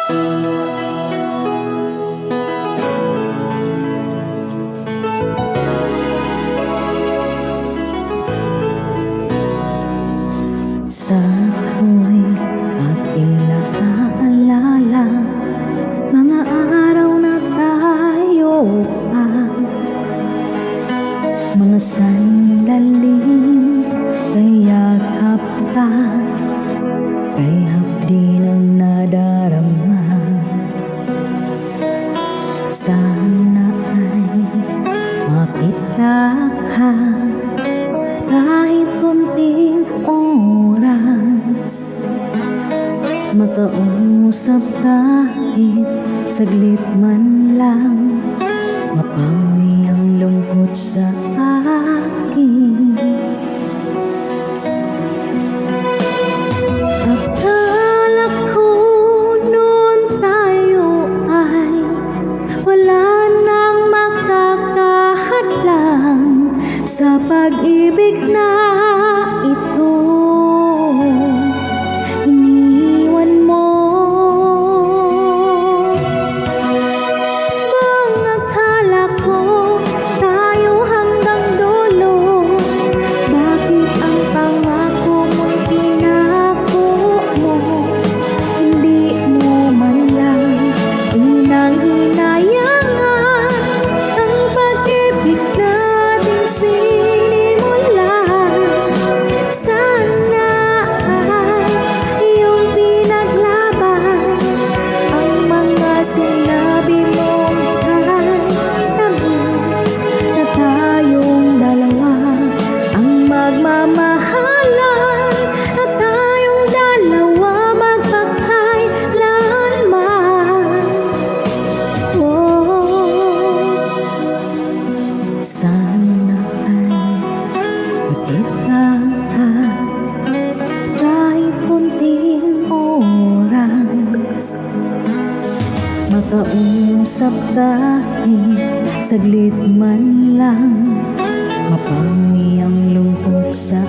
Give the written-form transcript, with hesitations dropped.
Sa tuwing aking naaalala mga araw na tayo pa, mga sandaling kayakap ka, kay hapdi ng nadarama. Sana ay makita ka kahit konting oras, makausap kahit saglit man lang, mapawi ang lungkot sa akin. Akala ko noon tayo ay wala nang makakahadlang sa pag-ibig na ito. Iniwan mo bang akala ko tayo hanggang dulo? Bakit ang pangako mo'y pinako mo? Hindi mo man lang hinang-hinayangan ang pag-ibig nating sinimulan. Sana ay iyong pinaglaban ang mga sinabi mong kay tamis, na tayong dalawa ang magmamahalan, na tayong dalawa magpakailanman. Sana ay makita ka kahit konting oras, makausap kahit saglit man lang, mapawi ang lungkot sa